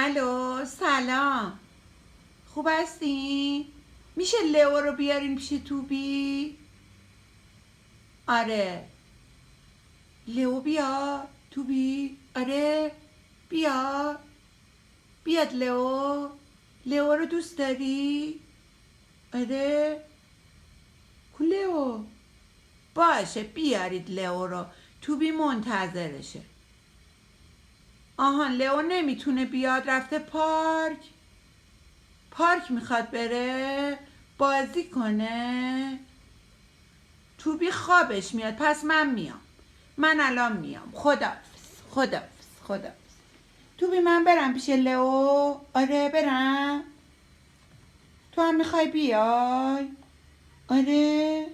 الو سلام. خوب هستی؟ میشه لئو رو بیارین پیش توبی؟ آره. لئو بیا توبی. آره بیا. بیاد لئو. لئو رو دوست داری؟ آره. کو لئو؟ باشه بیارید لئو رو. توبی منتظرشه. آهان لئو نمیتونه بیاد، رفته پارک میخواد بره بازی کنه. توبی خوابش میاد، پس من میام. من الان میام. خدافز. توبی من برم پیش لئو. آره برم. تو هم میخوای بیای؟ آره